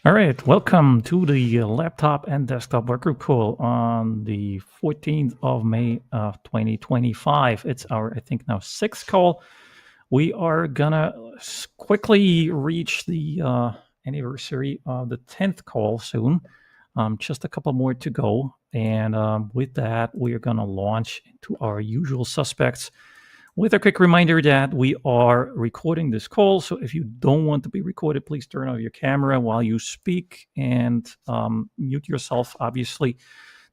All right, welcome to the Laptop and Desktop Workgroup call on the 14th of May of 2025. It's our, I think, now sixth call. We are gonna quickly reach the anniversary of the 10th call soon. Just a couple more to go. And with that, we are gonna launch into our usual suspects with a quick reminder that we are recording this call. So if you don't want to be recorded, please turn off your camera while you speak and mute yourself, obviously.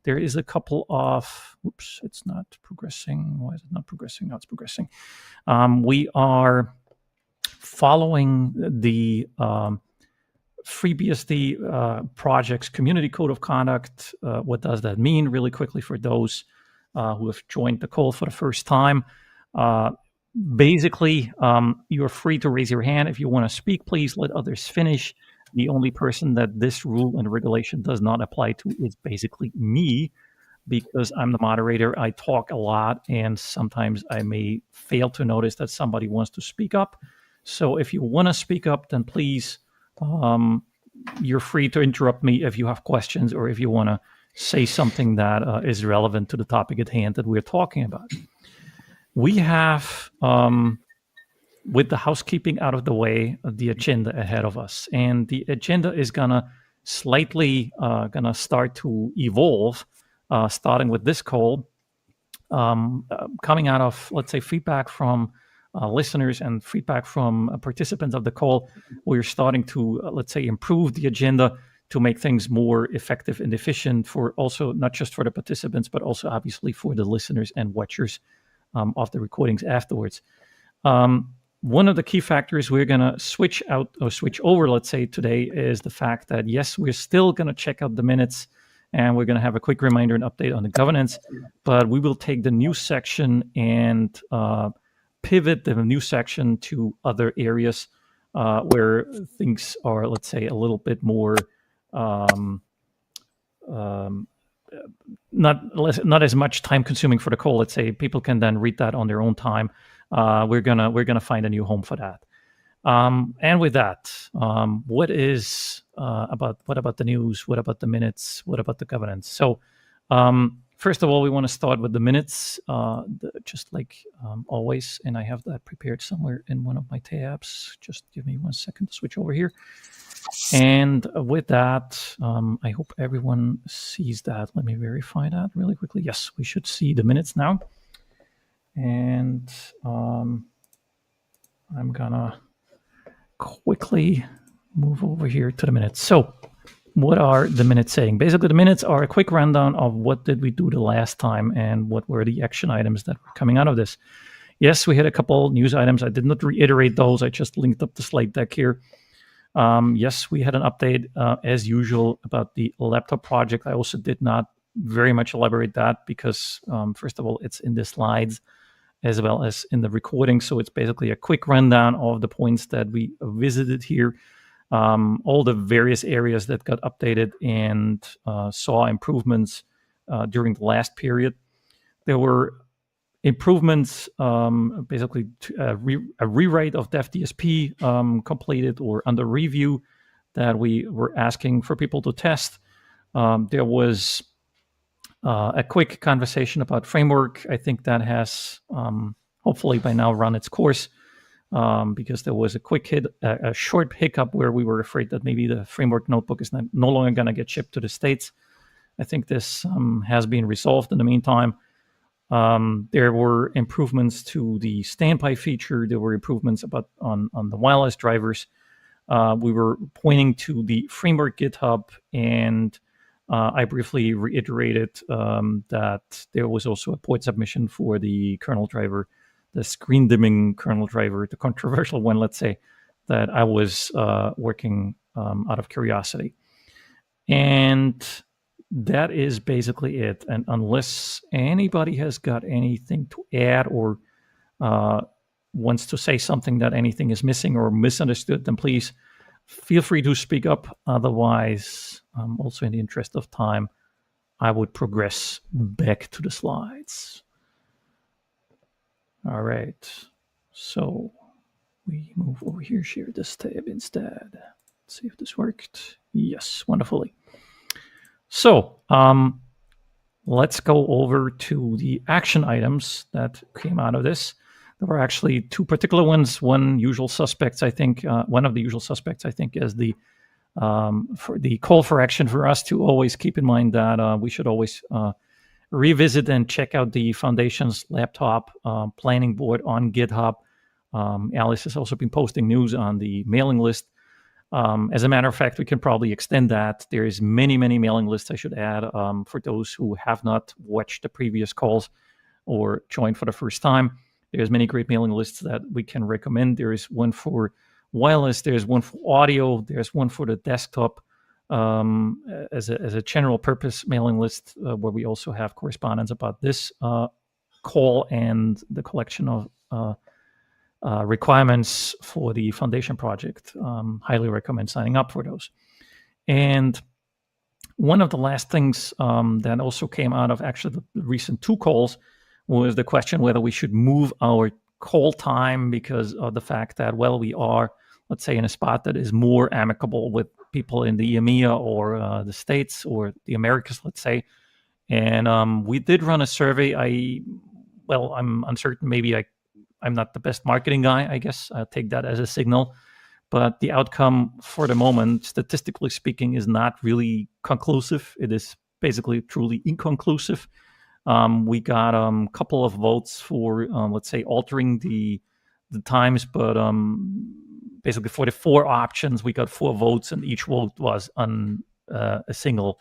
There is a couple of, oops, it's not progressing. Why is it not progressing? Now it's progressing. We are following the FreeBSD project's community code of conduct. What does that mean? Really quickly for those who have joined the call for the first time. Uh, Basically, you're free to raise your hand if you want to speak. Please let others finish. The only person that this rule and regulation does not apply to is basically me, because I'm the moderator. I talk a lot, and sometimes I may fail to notice that somebody wants to speak up. So if you want to speak up, then please, um, you're free to interrupt me if you have questions or if you want to say something that is relevant to the topic at hand that we're talking about. We have, with the housekeeping out of the way, the agenda ahead of us, and the agenda is gonna slightly gonna start to evolve, starting with this call, coming out of, let's say, feedback from listeners and feedback from participants of the call. We're starting to, let's say, improve the agenda to make things more effective and efficient for also not just for the participants, but also obviously for the listeners and watchers of the recordings afterwards. One of the key factors we're going to switch out or switch over, let's say, today is the fact that, yes, we're still going to check out the minutes and we're going to have a quick reminder and update on the governance, but we will take the news section and pivot the news section to other areas where things are, let's say, a little bit more um, um, not as much time consuming for the call. Let's say people can then read that on their own time. We're gonna find a new home for that. And with that, what about the news? What about the minutes? What about the governance? So, first of all, we want to start with the minutes, just like always. And I have that prepared somewhere in one of my tabs. Just give me 1 second to switch over here. And with that, I hope everyone sees that. Let me verify that really quickly. Yes, we should see the minutes now. And I'm gonna quickly move over here to the minutes. So what are the minutes saying? Basically, the minutes are a quick rundown of what did we do the last time and what were the action items that were coming out of this. Yes, we had a couple news items. I did not reiterate those. I just linked up the slide deck here. Yes, we had an update as usual about the laptop project. I also did not very much elaborate that because, first of all, it's in the slides as well as in the recording. So it's basically a quick rundown of the points that we visited here, all the various areas that got updated and saw improvements during the last period. There were improvements, basically a rewrite of DevDSP completed or under review that we were asking for people to test. There was a quick conversation about framework. I think that has hopefully by now run its course, because there was a quick a short hiccup where we were afraid that maybe the framework notebook is no longer going to get shipped to the States. I think this has been resolved in the meantime. There were improvements to the standby feature. There were improvements on the wireless drivers. We were pointing to the framework GitHub, and I briefly reiterated that there was also a port submission for the kernel driver, the screen dimming kernel driver, the controversial one, let's say, that I was working out of curiosity. And that is basically it. And unless anybody has got anything to add or wants to say something that anything is missing or misunderstood, then please feel free to speak up. Otherwise, also in the interest of time, I would progress back to the slides. All right. So we move over here, share this tab instead. Let's see if this worked. Yes, wonderfully. So let's go over to the action items that came out of this. There were actually two particular ones. One of the usual suspects, I think, is the for the call for action for us to always keep in mind that we should always revisit and check out the Foundation's laptop planning board on GitHub. Alice has also been posting news on the mailing list. As a matter of fact, we can probably extend that. There's many mailing lists I should add for those who have not watched the previous calls or joined for the first time. There's many great mailing lists that we can recommend. There is one for wireless, there's one for audio, there's one for the desktop as a general purpose mailing list where we also have correspondence about this call and the collection of requirements for the Foundation project. Highly recommend signing up for those. And one of the last things that also came out of actually the recent two calls was the question whether we should move our call time because of the fact that, well, we are, let's say, in a spot that is more amicable with people in the EMEA or the States or the Americas, let's say. And we did run a survey. I'm uncertain. Maybe I'm not the best marketing guy, I guess. I'll take that as a signal. But the outcome for the moment, statistically speaking, is not really conclusive. It is basically truly inconclusive. We got a couple of votes for, let's say, altering the times, but basically for the four options, we got 4 votes, and each vote was on a single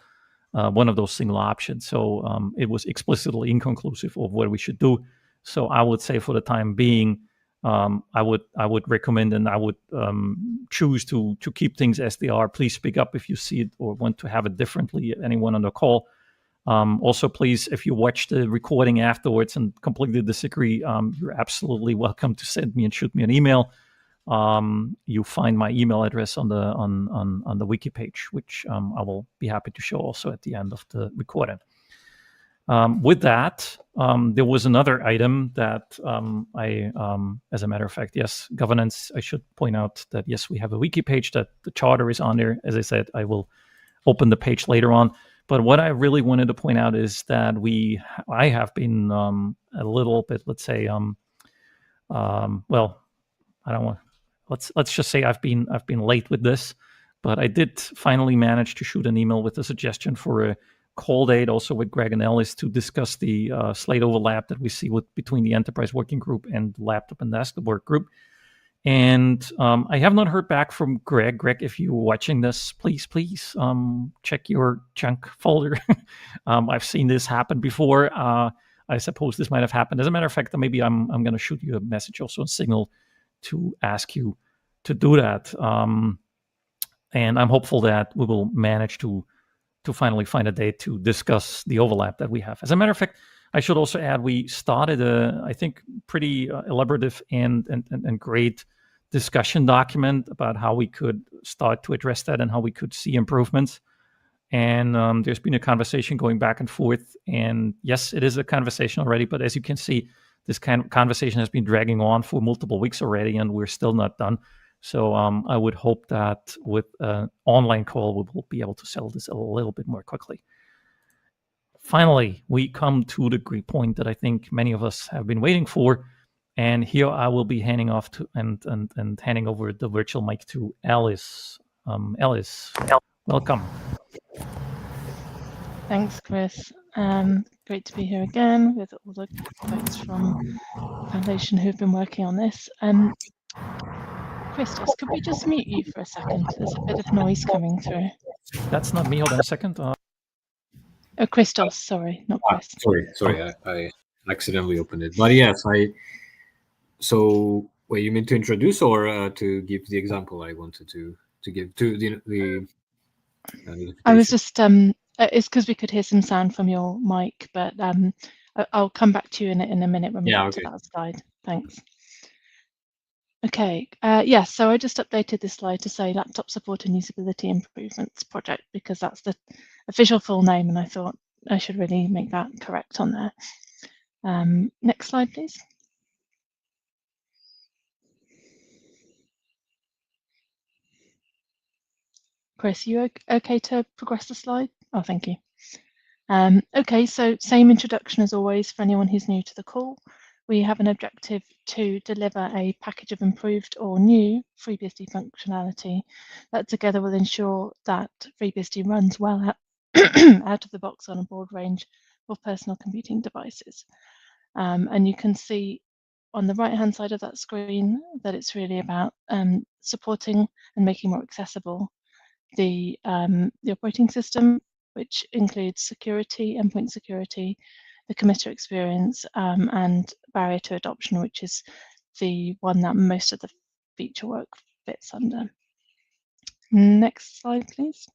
one of those single options. So it was explicitly inconclusive of what we should do. So I would say for the time being, I would recommend and I would choose to keep things as they are. Please speak up if you see it or want to have it differently. Anyone on the call. Also, please, if you watch the recording afterwards and completely disagree, you're absolutely welcome to send me and shoot me an email. You find my email address on the wiki page, which I will be happy to show also at the end of the recording. With that, there was another item that as a matter of fact, yes, governance. I should point out that yes, we have a wiki page that the charter is on there. As I said, I will open the page later on. But what I really wanted to point out is that I have been a little bit, let's say, well, I don't want. Let's just say I've been late with this, but I did finally manage to shoot an email with a suggestion for a call date, also with Greg and Ellis, to discuss the slate overlap that we see between the Enterprise Working Group and the Laptop and Desktop Workgroup. And I have not heard back from Greg. Greg, if you're watching this, please check your junk folder. I've seen this happen before. I suppose this might have happened. As a matter of fact, maybe I'm going to shoot you a message also on Signal to ask you to do that. And I'm hopeful that we will manage to finally find a date to discuss the overlap that we have. As a matter of fact, I should also add, we started I think, pretty elaborative and great discussion document about how we could start to address that and how we could see improvements. And there's been a conversation going back and forth. And yes, it is a conversation already, but as you can see, this kind of conversation has been dragging on for multiple weeks already, and we're still not done. So I would hope that with an online call, we will be able to settle this a little bit more quickly. Finally, we come to the great point that I think many of us have been waiting for. And here I will be handing off to and handing over the virtual mic to Alice. Alice, welcome. Thanks, Chris. Great to be here again with all the folks from Foundation who've been working on this. Christos, could we just mute you for a second? There's a bit of noise coming through. That's not me. Hold on a second. Oh, Christos, sorry, not Chris. Sorry, I accidentally opened it. But yes, so were you meant to introduce or to give the example I wanted to give to the I was just, it's because we could hear some sound from your mic, but I'll come back to you in a minute when we get to that slide. Thanks. Okay, yes, so I just updated this slide to say Laptop Support and Usability Improvements Project, because that's the official full name, and I thought I should really make that correct on there. Next slide, please. Chris, you okay to progress the slide? Oh, thank you. Okay, so same introduction as always for anyone who's new to the call. We have an objective to deliver a package of improved or new FreeBSD functionality that together will ensure that FreeBSD runs well out of the box on a broad range of personal computing devices. And you can see on the right-hand side of that screen that it's really about supporting and making more accessible the operating system, which includes security, endpoint security, the committer experience, and barrier to adoption, which is the one that most of the feature work fits under. Next slide, please.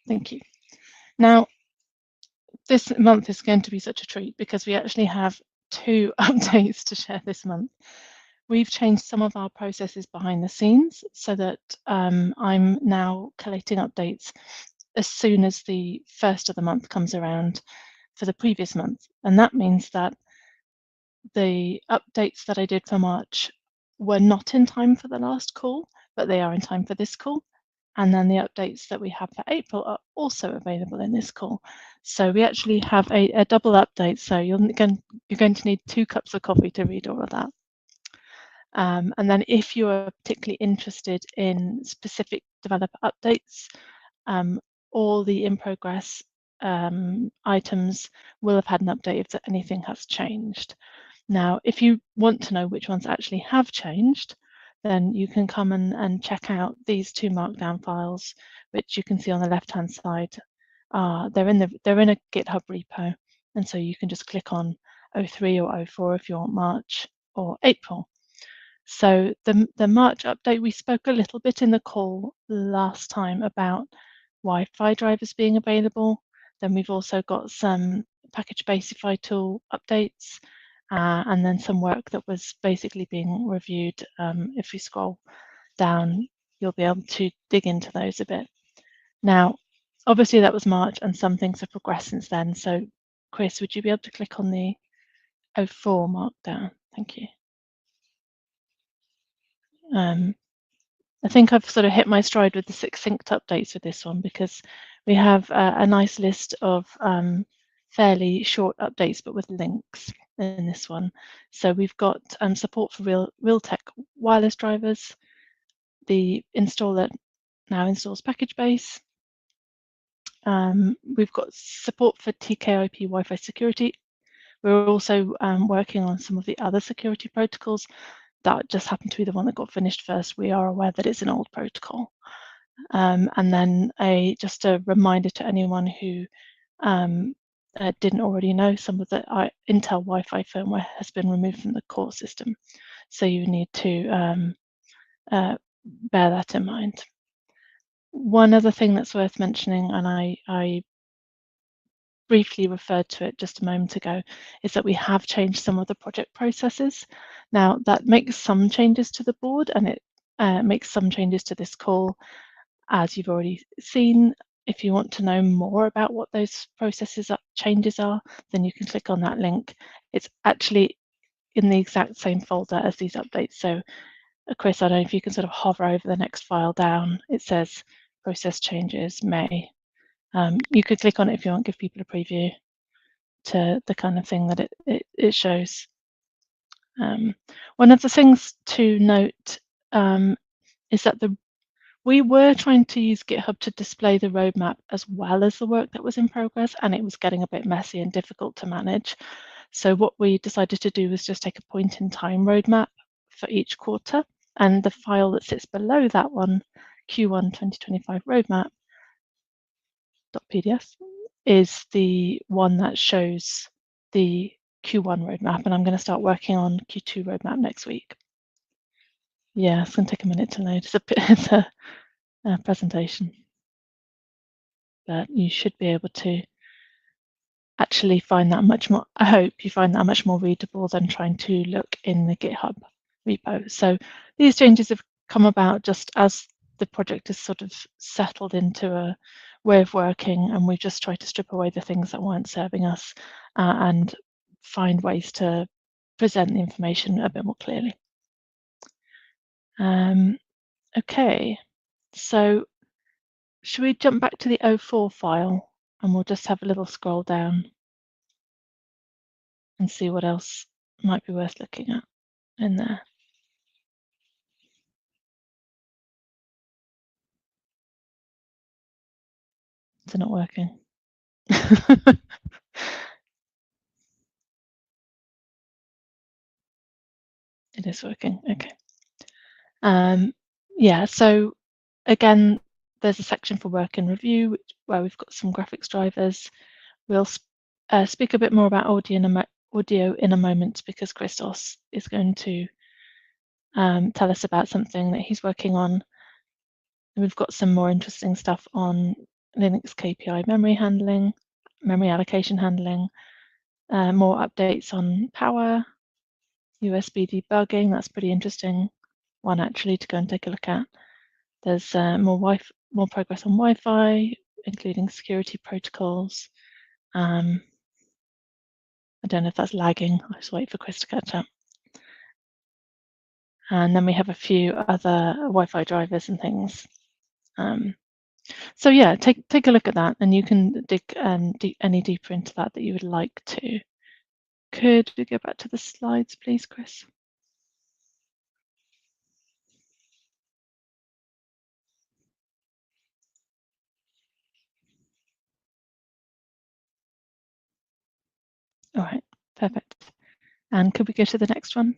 Thank you. Now, this month is going to be such a treat because we actually have 2 updates to share this month. We've changed some of our processes behind the scenes so that I'm now collating updates as soon as the first of the month comes around for the previous month. And that means that the updates that I did for March were not in time for the last call, but they are in time for this call. And then the updates that we have for April are also available in this call. So we actually have a double update. So you're going to need 2 cups of coffee to read all of that. And then if you are particularly interested in specific developer updates, all the in progress items will have had an update if anything has changed. Now, if you want to know which ones actually have changed, then you can come and check out these 2 markdown files, which you can see on the left-hand side. They're in a GitHub repo, and so you can just click on 03 or 04 if you want March or April. So the March update, we spoke a little bit in the call last time about Wi-Fi drivers being available. Then we've also got some package basify tool updates, and then some work that was basically being reviewed. If we scroll down, you'll be able to dig into those a bit. Now, obviously that was March and some things have progressed since then. So Chris, would you be able to click on the 04 markdown? Thank you. I think I've sort of hit my stride with the succinct updates with this one because we have a nice list of fairly short updates, but with links in this one. So we've got support for Realtek wireless drivers. The installer now installs package base. We've got support for TKIP Wi-Fi security. We're also working on some of the other security protocols. That just happened to be the one that got finished first. We are aware that it's an old protocol. And then just a reminder to anyone who didn't already know, some of the Intel Wi-Fi firmware has been removed from the core system. So you need to bear that in mind. One other thing that's worth mentioning, and I briefly referred to it just a moment ago, is that we have changed some of the project processes. Now, that makes some changes to the board and it makes some changes to this call, as you've already seen. If you want to know more about what those changes are, then you can click on that link. It's actually in the exact same folder as these updates. So, Chris, I don't know if you can sort of hover over the next file down. It says process changes, May. You could click on it if you want, give people a preview to the kind of thing that it shows. One of the things to note is that we were trying to use GitHub to display the roadmap as well as the work that was in progress, and it was getting a bit messy and difficult to manage. So what we decided to do was just take a point in time roadmap for each quarter, and the file that sits below that one, Q1 2025 roadmap, .pdf, is the one that shows the Q1 roadmap, and I'm going to start working on Q2 roadmap next week. Yeah, it's going to take a minute to load. It's a presentation, but you should be able to actually find that much more. I hope you find that much more readable than trying to look in the GitHub repo. So these changes have come about just as the project is sort of settled into a way of working, and we've just tried to strip away the things that weren't serving us and find ways to present the information a bit more clearly. Okay, so should we jump back to the 04 file and we'll just have a little scroll down and see what else might be worth looking at in there. Is it not working? It is working, okay. Yeah, so again, there's a section for work and review where we've got some graphics drivers. We'll speak a bit more about audio in a moment because Christos is going to tell us about something that he's working on. And we've got some more interesting stuff on Linux KPI memory handling, memory allocation handling, more updates on power, USB debugging. That's pretty interesting one actually to go and take a look at. There's more progress on Wi-Fi, including security protocols. I don't know if that's lagging. I'll just wait for Chris to catch up. And then we have a few other Wi-Fi drivers and things. So yeah, take a look at that, and you can dig any deeper into that you would like to. Could we go back to the slides, please, Chris? All right, perfect. And could we go to the next one?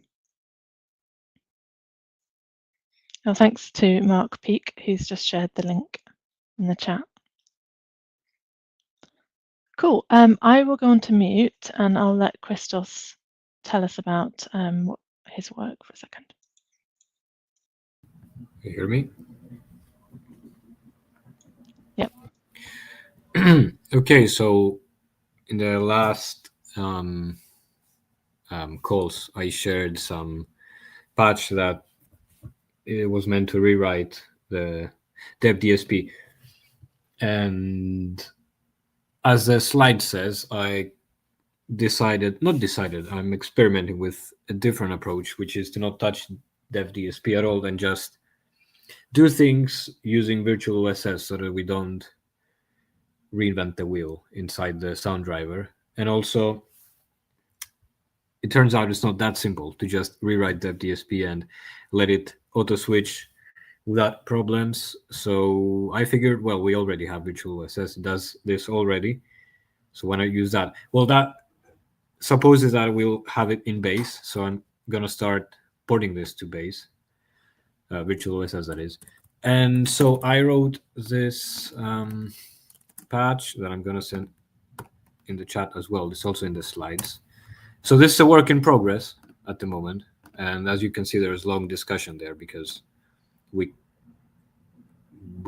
Oh, thanks to Mark Peake, who's just shared the link in the chat. Cool. I will go on to mute and I'll let Christos tell us about his work for a second. You hear me? Yep. Okay, so in the last calls, I shared some patch that it was meant to rewrite the DevDSP. And as the slide says, I'm experimenting with a different approach, which is to not touch DevDSP at all and just do things using virtual OSS so that we don't reinvent the wheel inside the sound driver. And also, it turns out it's not that simple to just rewrite DevDSP and let it auto switch without problems. So I figured, well, we already have virtual OSS. It does this already. So when I use that, well, that supposes that we'll have it in base. So I'm going to start porting this to base, virtual OSS that is. And so I wrote this patch that I'm going to send in the chat as well. It's also in the slides. So this is a work in progress at the moment. And as you can see, there's long discussion there because we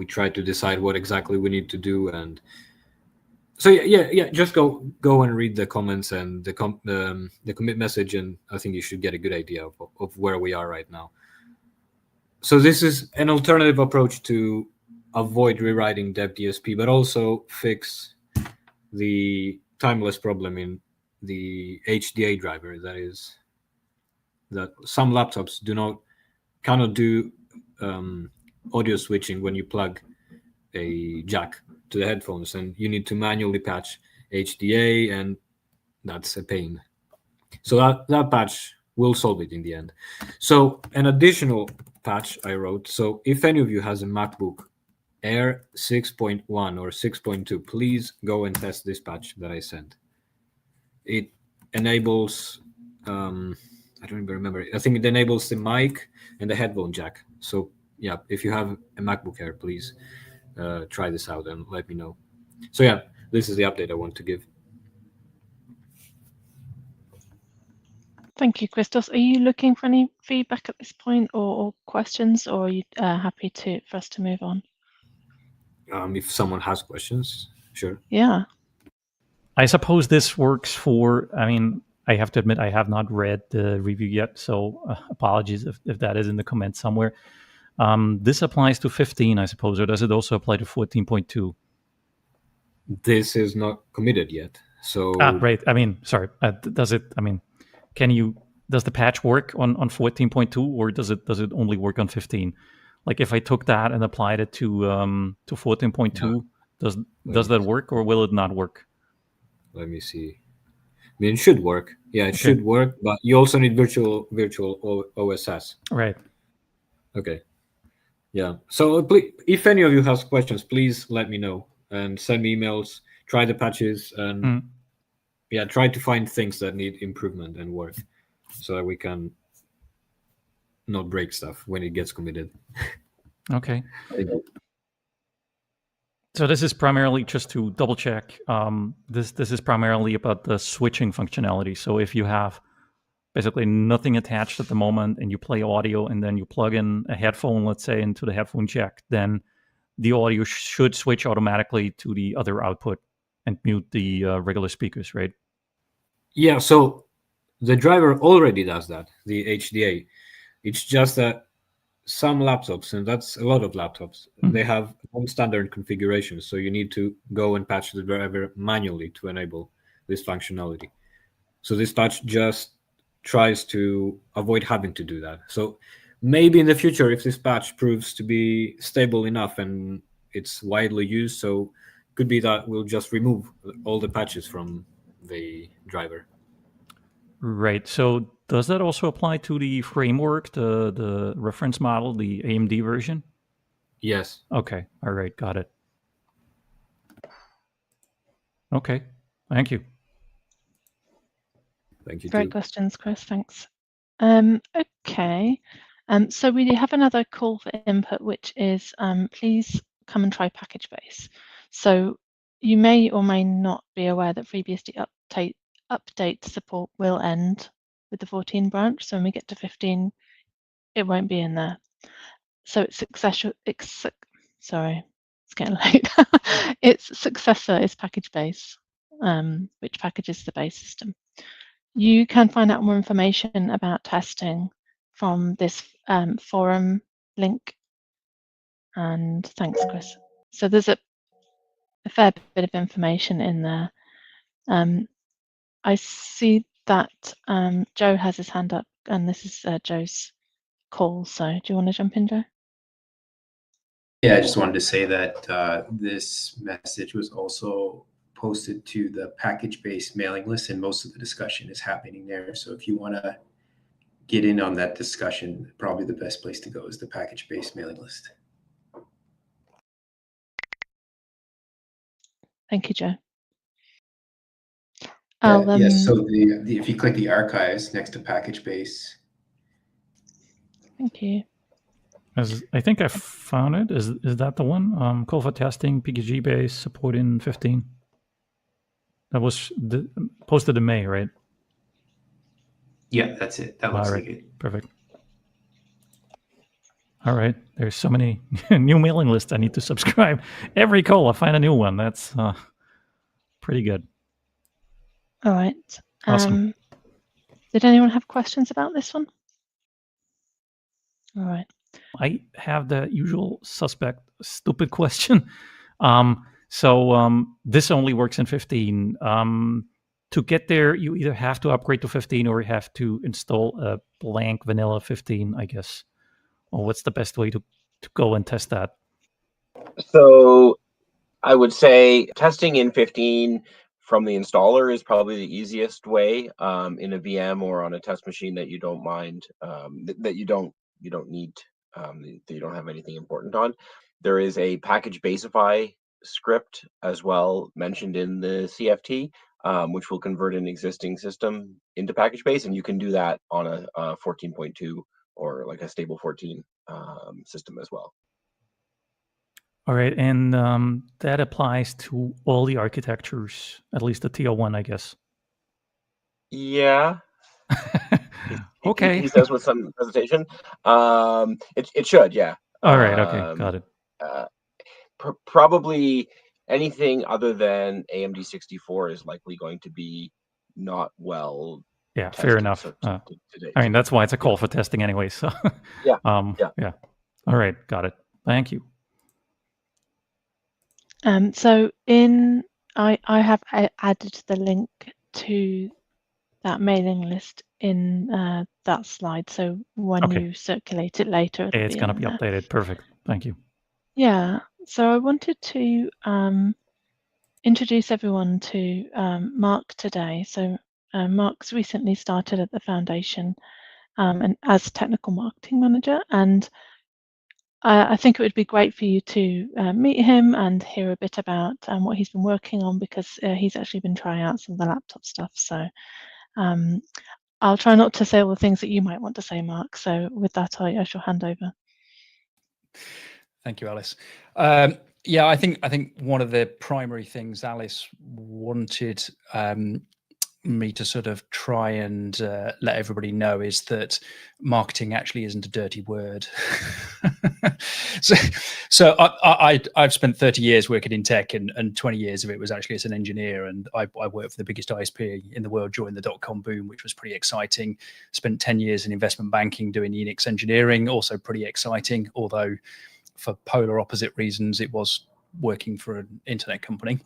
try to decide what exactly we need to do. And so yeah, just go and read the comments and the commit message, and I think you should get a good idea of where we are right now. So this is an alternative approach to avoid rewriting DevDSP, but also fix the timeless problem in the HDA driver. That is, that some laptops cannot do audio switching when you plug a jack to the headphones, and you need to manually patch HDA, and that's a pain. So that patch will solve it in the end. So an additional patch I wrote. So if any of you has a MacBook Air 6.1 or 6.2, please go and test this patch that I sent. It enables, I don't even remember. I think it enables the mic and the headphone jack. So yeah, if you have a MacBook Air, please try this out and let me know. So yeah, this is the update I want to give. Thank you, Christos. Are you looking for any feedback at this point or questions, or are you happy for us to move on? If someone has questions, sure. Yeah. I suppose this works for, I mean, I have to admit, I have not read the review yet, so apologies if that is in the comments somewhere. This applies to 15, I suppose, or does it also apply to 14.2? This is not committed yet. So right. I mean, sorry. Does it, I mean, can you does the patch work on 14.2, or does it only work on 15? Like if I took that and applied it to 14.2, does that work, or will it not work? Let me see. I mean, it should work. Yeah, it should work, but you also need virtual OSS. Right. Okay. Yeah. So if any of you has questions, please let me know and send me emails. Try the patches and try to find things that need improvement and work, so that we can not break stuff when it gets committed. Okay. So this is primarily just to double check. This is primarily about the switching functionality. So if you have basically nothing attached at the moment and you play audio and then you plug in a headphone, let's say, into the headphone jack, then the audio should switch automatically to the other output and mute the regular speakers, right? Yeah, so the driver already does that, the HDA. It's just that some laptops, and that's a lot of laptops, they have non-standard configurations, so you need to go and patch the driver manually to enable this functionality. So this patch just tries to avoid having to do that. So maybe in the future, if this patch proves to be stable enough and it's widely used, so could be that we'll just remove all the patches from the driver. Right. So does that also apply to the framework, the reference model, the AMD version? Yes. Okay. All right. Got it. Okay. Thank you. Thank you. Great questions, Chris. Thanks. Okay. So we have another call for input, which is please come and try package base. So you may or may not be aware that FreeBSD update support will end with the 14 branch. So when we get to 15, it won't be in there. So its successor, sorry, it's getting late. Its successor is package base, which packages the base system. You can find out more information about testing from this forum link. And thanks, Chris. So there's a fair bit of information in there. I see that Joe has his hand up, and this is Joe's call. So do you want to jump in, Joe? Yeah, I just wanted to say that this message was also posted to the package-based mailing list, and most of the discussion is happening there. So if you want to get in on that discussion, probably the best place to go is the package-based mailing list. Thank you, Joe. Yes, so if you click the archives next to package base. Thank you. I think I found it. Is that the one? Call for testing, PKG base, support in 15. That was posted in May, right? Yeah, that's it. That looks like it. Perfect. All right. There's so many new mailing lists I need to subscribe. Every call, I find a new one. That's pretty good. All right. Awesome. Did anyone have questions about this one? All right. I have the usual suspect stupid question. So this only works in 15. To get there, you either have to upgrade to 15 or you have to install a blank vanilla 15, I guess. Or what's the best way to go and test that? So I would say testing in 15 from the installer is probably the easiest way in a VM or on a test machine that you don't mind, that you don't need, that you don't have anything important on. There is a package basify script as well mentioned in the CFT, which will convert an existing system into package base, and you can do that on a 14.2 or like a stable 14 system as well. All right, and that applies to all the architectures, at least the TL1, I guess. Yeah. Okay. He says with some hesitation. It should, yeah. All right. Okay. Got it. Probably anything other than AMD 64 is likely going to be not well. Yeah. Fair enough. I mean, that's why it's a call for testing anyway. So. Yeah. Yeah. All right. Got it. Thank you. So I have added the link to that mailing list in that slide. So when Okay. you circulate it later, it'll It's be going to in be there. updated. Perfect. Thank you. Yeah. So I wanted to introduce everyone to Mark today. So Mark's recently started at the foundation and as technical marketing manager, and I think it would be great for you to meet him and hear a bit about what he's been working on, because he's actually been trying out some of the laptop stuff. So I'll try not to say all the things that you might want to say, Mark. So with that, I shall hand over. Thank you, Alice. Yeah, I think one of the primary things Alice wanted me to sort of try and let everybody know is that marketing actually isn't a dirty word. so I've spent 30 years working in tech, and 20 years of it was actually as an engineer, and I worked for the biggest ISP in the world during the dot-com boom, which was pretty exciting. Spent 10 years in investment banking doing Unix engineering, also pretty exciting, although for polar opposite reasons. It was working for an internet company.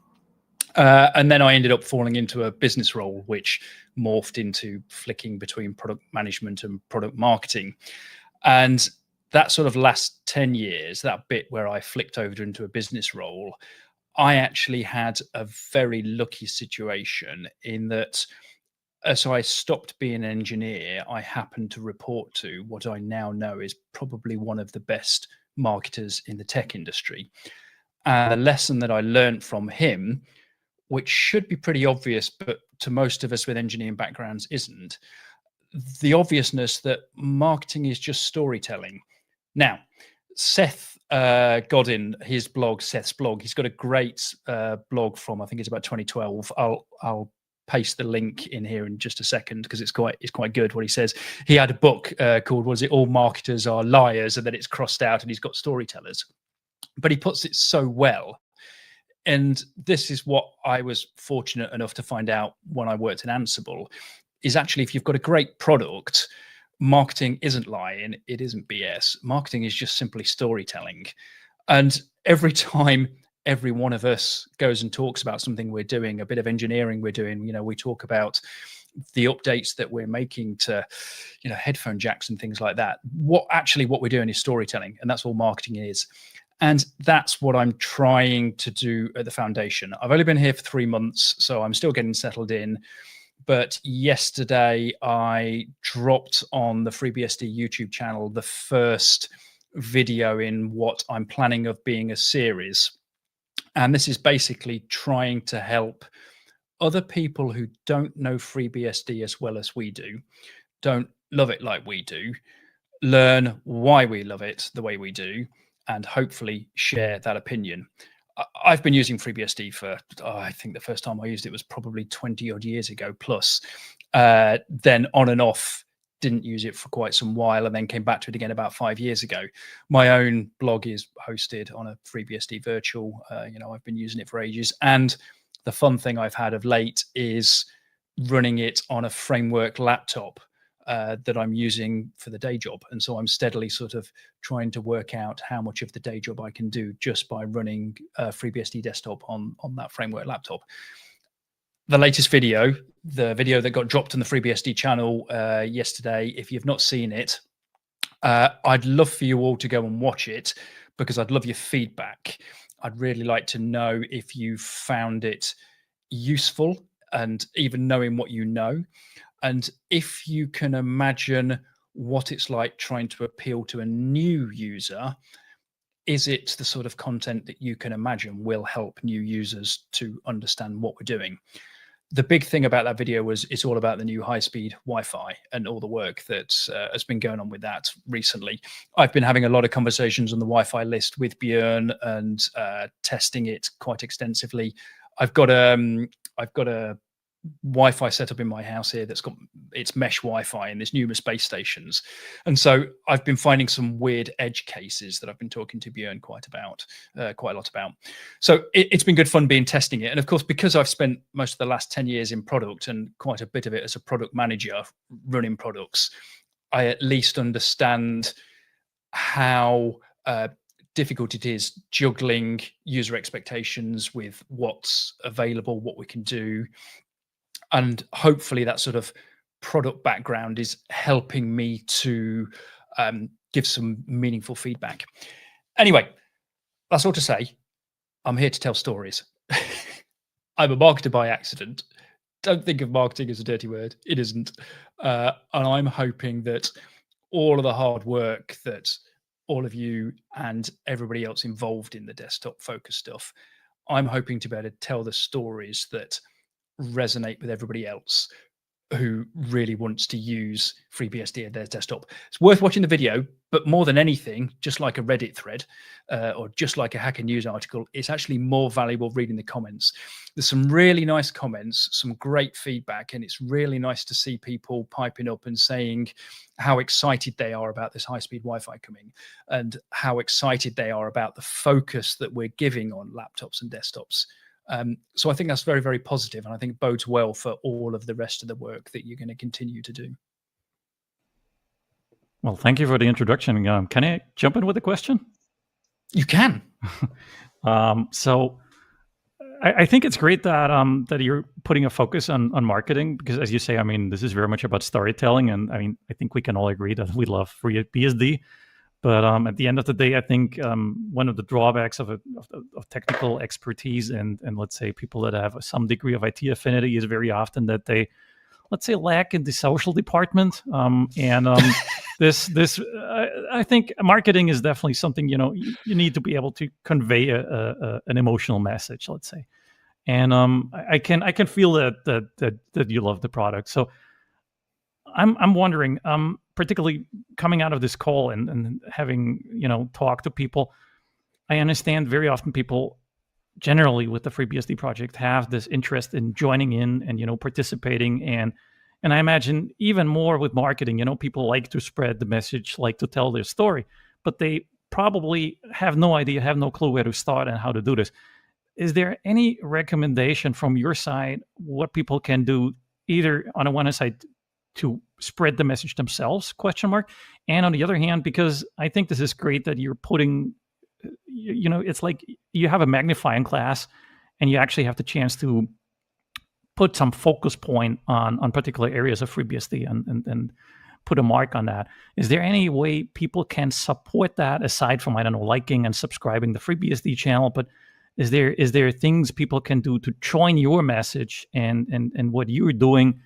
And then I ended up falling into a business role, which morphed into flicking between product management and product marketing. And that sort of last 10 years, that bit where I flicked over into a business role, I actually had a very lucky situation in that as I stopped being an engineer, I happened to report to what I now know is probably one of the best marketers in the tech industry. And the lesson that I learned from him, which should be pretty obvious, but to most of us with engineering backgrounds isn't, the obviousness that marketing is just storytelling. Now, Seth Godin, his blog, Seth's blog, he's got a great blog from, I think it's about 2012. I'll paste the link in here in just a second because it's quite good what he says. He had a book called, was it All Marketers Are Liars? And then it's crossed out and he's got storytellers. But he puts it so well. And this is what I was fortunate enough to find out when I worked in Ansible, is actually if you've got a great product, marketing isn't lying, it isn't BS. Marketing is just simply storytelling. And every time every one of us goes and talks about something we're doing, a bit of engineering we're doing, we talk about the updates that we're making to, headphone jacks and things like that. What we're doing is storytelling, and that's all marketing is. And that's what I'm trying to do at the foundation. I've only been here for 3 months, so I'm still getting settled in. But yesterday I dropped on the FreeBSD YouTube channel the first video in what I'm planning of being a series. And this is basically trying to help other people who don't know FreeBSD as well as we do, don't love it like we do, learn why we love it the way we do, and hopefully share that opinion. I've been using FreeBSD for, I think the first time I used it was probably 20 odd years ago plus. Then on and off, didn't use it for quite some while, and then came back to it again about 5 years ago. My own blog is hosted on a FreeBSD virtual. I've been using it for ages. And the fun thing I've had of late is running it on a framework laptop that I'm using for the day job. And so I'm steadily sort of trying to work out how much of the day job I can do just by running FreeBSD desktop on that framework laptop. The latest video, the video that got dropped on the FreeBSD channel yesterday, if you've not seen it, I'd love for you all to go and watch it because I'd love your feedback. I'd really like to know if you found it useful and even knowing what you know. And if you can imagine what it's like trying to appeal to a new user, is it the sort of content that you can imagine will help new users to understand what we're doing? The big thing about that video was it's all about the new high-speed Wi-Fi and all the work that has been going on with that recently. I've been having a lot of conversations on the Wi-Fi list with Björn and testing it quite extensively. I've got a Wi-Fi set up in my house here that's got its mesh Wi-Fi and there's numerous base stations. And so I've been finding some weird edge cases that I've been talking to Björn quite a lot about. So it's been good fun testing it. And of course, because I've spent most of the last 10 years in product and quite a bit of it as a product manager running products, I at least understand how difficult it is juggling user expectations with what's available, what we can do. And hopefully that sort of product background is helping me to give some meaningful feedback. Anyway, that's all to say, I'm here to tell stories. I'm a marketer by accident. Don't think of marketing as a dirty word. It isn't. And I'm hoping that all of the hard work that all of you and everybody else involved in the desktop focus stuff, I'm hoping to be able to tell the stories that resonate with everybody else who really wants to use FreeBSD at their desktop. It's worth watching the video, but more than anything, just like a Reddit thread or just like a Hacker News article, it's actually more valuable reading the comments. There's some really nice comments, some great feedback, and it's really nice to see people piping up and saying how excited they are about this high-speed Wi-Fi coming and how excited they are about the focus that we're giving on laptops and desktops. So I think that's very, very positive, and I think it bodes well for all of the rest of the work that you're going to continue to do. Well, thank you for the introduction. Can I jump in with a question? You can. So I think it's great that that you're putting a focus on marketing, because as you say, I mean, this is very much about storytelling, and I mean, I think we can all agree that we love FreeBSD. But at the end of the day, I think one of the drawbacks of technical expertise and let's say people that have some degree of IT affinity is very often that they, let's say, lack in the social department. This I think marketing is definitely something, you know, you need to be able to convey an emotional message, let's say. And I can feel that you love the product. So I'm wondering, particularly coming out of this call and having, you know, talked to people, I understand very often people generally with the FreeBSD project have this interest in joining in and, you know, participating. And I imagine even more with marketing, you know, people like to spread the message, like to tell their story, but they probably have no idea, have no clue where to start and how to do this. Is there any recommendation from your side what people can do, either on the one side to spread the message themselves, ? And on the other hand, because I think this is great that you're putting, you know, it's like you have a magnifying glass and you actually have the chance to put some focus point on particular areas of FreeBSD and put a mark on that. Is there any way people can support that aside from, I don't know, liking and subscribing the FreeBSD channel, but is there things people can do to join your message and what you're doing?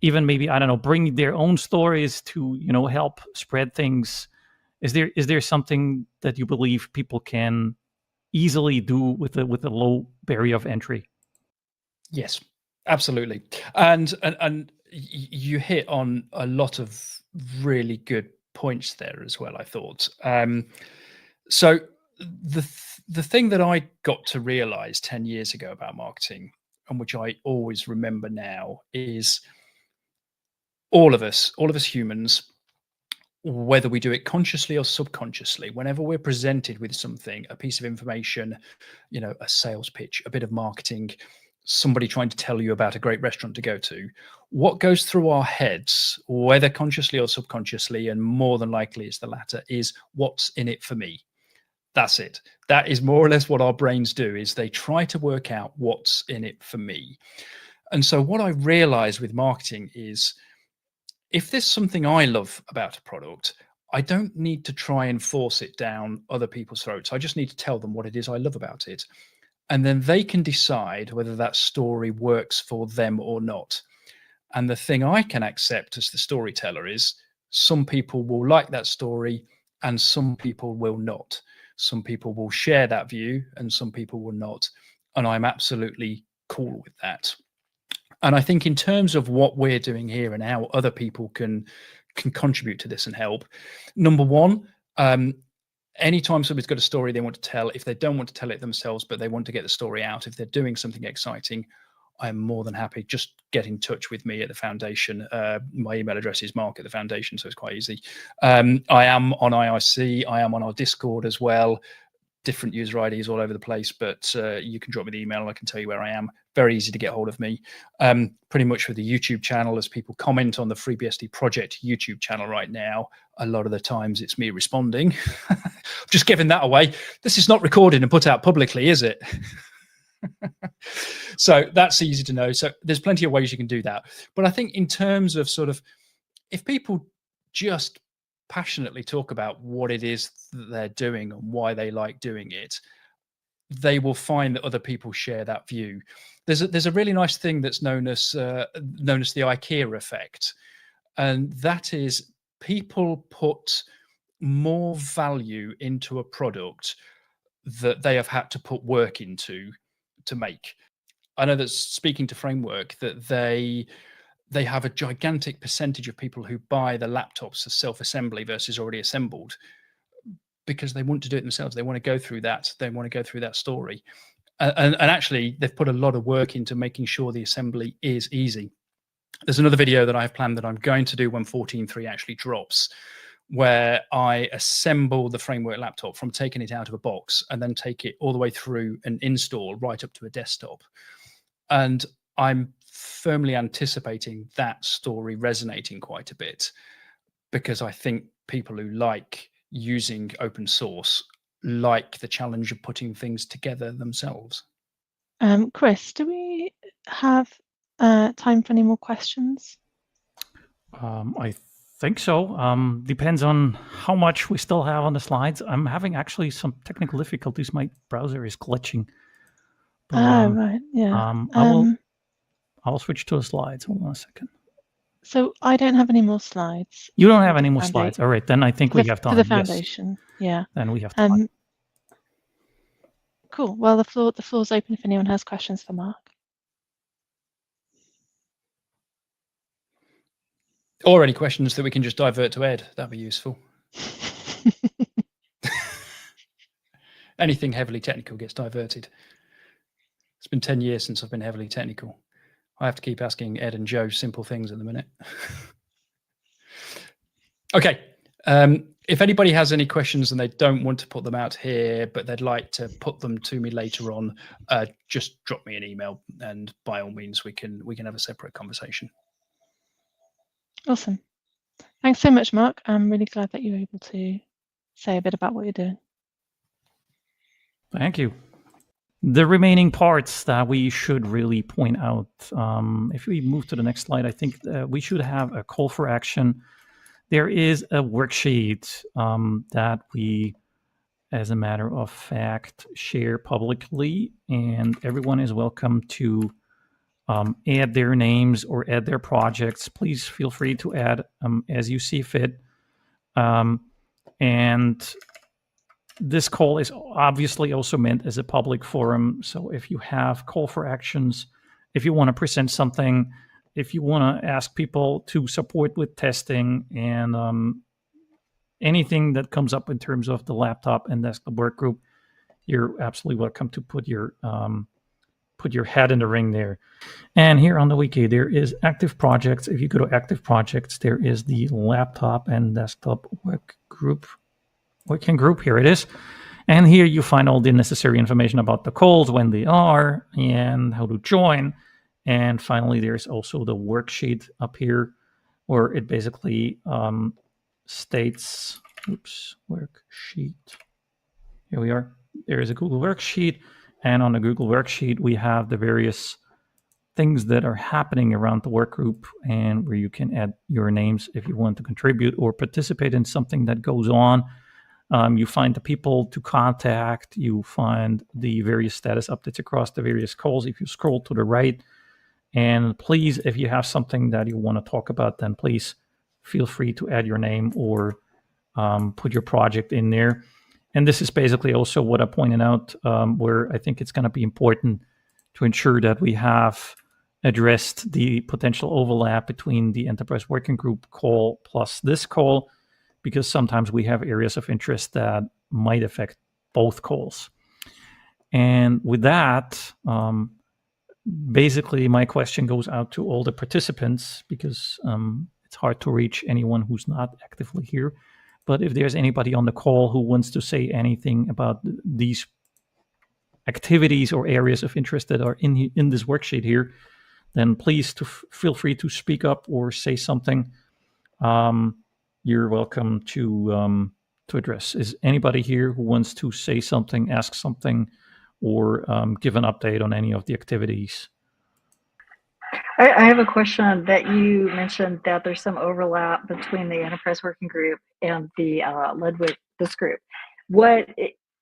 Even maybe, I don't know, bring their own stories to, you know, help spread things. Is there something that you believe people can easily do with a low barrier of entry? Yes, absolutely. And you hit on a lot of really good points there as well, I thought. So the thing that I got to realize 10 years ago about marketing, and which I always remember now, is all of us humans, whether we do it consciously or subconsciously, whenever we're presented with something, a piece of information, you know, a sales pitch, a bit of marketing, somebody trying to tell you about a great restaurant to go to, what goes through our heads, whether consciously or subconsciously, and more than likely it's the latter, is what's in it for me. That's it. That is more or less what our brains do, is they try to work out what's in it for me. And so what I realized with marketing is, if there's something I love about a product, I don't need to try and force it down other people's throats. I just need to tell them what it is I love about it. And then they can decide whether that story works for them or not. And the thing I can accept as the storyteller is some people will like that story and some people will not. Some people will share that view and some people will not. And I'm absolutely cool with that. And I think in terms of what we're doing here and how other people can contribute to this and help, number one, anytime somebody's got a story they want to tell, if they don't want to tell it themselves, but they want to get the story out, if they're doing something exciting, I'm more than happy. Just get in touch with me at the foundation. My email address is mark at the foundation, so it's quite easy. I am on IRC. I am on our Discord as well. Different user IDs all over the place, but you can drop me the email and I can tell you where I am. Very easy to get hold of me. Pretty much with the YouTube channel, as people comment on the FreeBSD project YouTube channel right now, a lot of the times it's me responding. Just giving that away. This is not recorded and put out publicly, is it? So that's easy to know. So there's plenty of ways you can do that. But I think in terms of sort of, if people just passionately talk about what it is that they're doing and why they like doing it, they will find that other people share that view. There's a really nice thing that's known as the IKEA effect, and that is people put more value into a product that they have had to put work into to make. I know that, speaking to Framework, that they have a gigantic percentage of people who buy the laptops as self-assembly versus already assembled, because they want to do it themselves. They want to go through that. They want to go through that story. And actually, they've put a lot of work into making sure the assembly is easy. There's another video that I have planned that I'm going to do when 14.3 actually drops, where I assemble the Framework laptop from taking it out of a box and then take it all the way through an install right up to a desktop. And I'm firmly anticipating that story resonating quite a bit, because I think people who like using open source like the challenge of putting things together themselves. Chris, do we have time for any more questions? I think so. Depends on how much we still have on the slides. I'm having actually some technical difficulties. My browser is glitching. But, Right, yeah. I'll switch to the slides. Hold on a second. So I don't have any more slides. You don't have any more slides. All right, then I think we have time. For the foundation, yes. Yeah. Then we have time. Cool. Well, the floor's open if anyone has questions for Mark. Or any questions that we can just divert to Ed. That'd be useful. Anything heavily technical gets diverted. It's been 10 years since I've been heavily technical. I have to keep asking Ed and Joe simple things at the minute. Okay. If anybody has any questions and they don't want to put them out here, but they'd like to put them to me later on, just drop me an email, and by all means, we can have a separate conversation. Awesome. Thanks so much, Mark. I'm really glad that you were able to say a bit about what you're doing. Thank you. The remaining parts that we should really point out, if we move to the next slide, I think we should have a call for action. There is a worksheet that we, as a matter of fact, share publicly, and everyone is welcome to add their names or add their projects. Please feel free to add as you see fit. And this call is obviously also meant as a public forum. So if you have call for actions, if you want to present something, if you want to ask people to support with testing, and anything that comes up in terms of the laptop and desktop work group, you're absolutely welcome to put your hat in the ring there. And here on the wiki, there is active projects. If you go to active projects, there is the laptop and desktop working group. Here it is. And here you find all the necessary information about the calls, when they are, and how to join. And finally, there's also the worksheet up here, where it basically states, worksheet. Here we are. There is a Google worksheet. And on the Google worksheet, we have the various things that are happening around the work group, and where you can add your names if you want to contribute or participate in something that goes on. You find the people to contact. You find the various status updates across the various calls if you scroll to the right. And please, if you have something that you want to talk about, then please feel free to add your name or put your project in there. And this is basically also what I pointed out, where I think it's going to be important to ensure that we have addressed the potential overlap between the Enterprise Working Group call plus this call, because sometimes we have areas of interest that might affect both calls. And with that, basically my question goes out to all the participants, because it's hard to reach anyone who's not actively here. But if there's anybody on the call who wants to say anything about these activities or areas of interest that are in this worksheet here, then please feel free to speak up or say something. You're welcome to address. Is anybody here who wants to say something, ask something, or give an update on any of the activities. I have a question that you mentioned that there's some overlap between the Enterprise Working Group and the Ludwig this group. What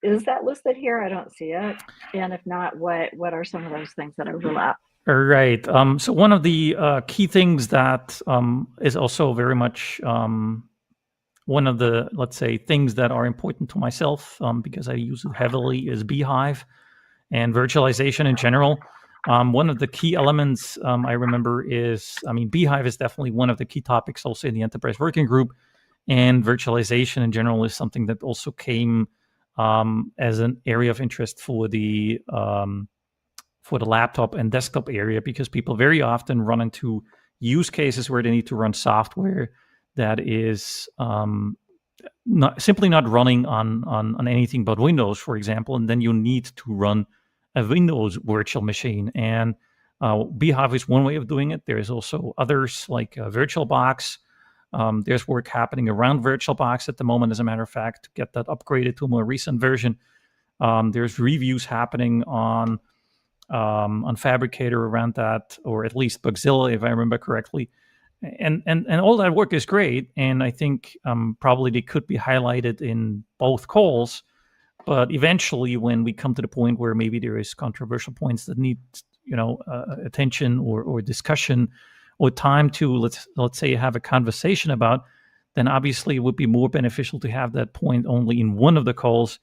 is that listed here? I don't see it. And if not, what are some of those things that overlap? Right. So one of the key things that is also very much one of the, let's say, things that are important to myself because I use it heavily is Beehive and virtualization in general. One of the key elements I remember is, Beehive is definitely one of the key topics also in the Enterprise Working Group, and virtualization in general is something that also came as an area of interest for the laptop and desktop area, because people very often run into use cases where they need to run software that is simply not running on anything but Windows, for example, and then you need to run a Windows virtual machine. And Beehive is one way of doing it. There's also others like VirtualBox. There's work happening around VirtualBox at the moment, as a matter of fact, to get that upgraded to a more recent version. There's reviews happening on Fabricator around that, or at least Bugzilla, if I remember correctly. And all that work is great, and I think probably they could be highlighted in both calls. But eventually, when we come to the point where maybe there is controversial points that need, attention or discussion or time to let's say have a conversation about, then obviously it would be more beneficial to have that point only in one of the calls,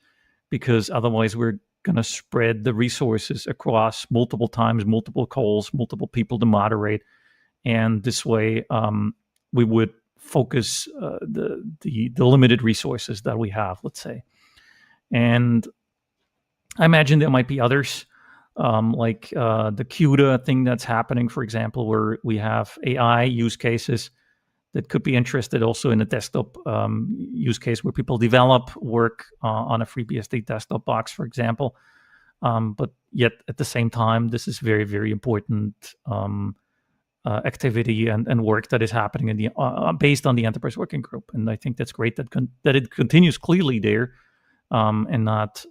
because otherwise we're going to spread the resources across multiple times, multiple calls, multiple people to moderate. And this way, we would focus the limited resources that we have, let's say. And I imagine there might be others, like the CUDA thing that's happening, for example, where we have AI use cases that could be interested also in a desktop use case where people develop work on a FreeBSD desktop box, for example. But yet at the same time, this is very, very important activity and work that is happening in the based on the Enterprise Working Group. And I think that's great that it continues clearly there, and not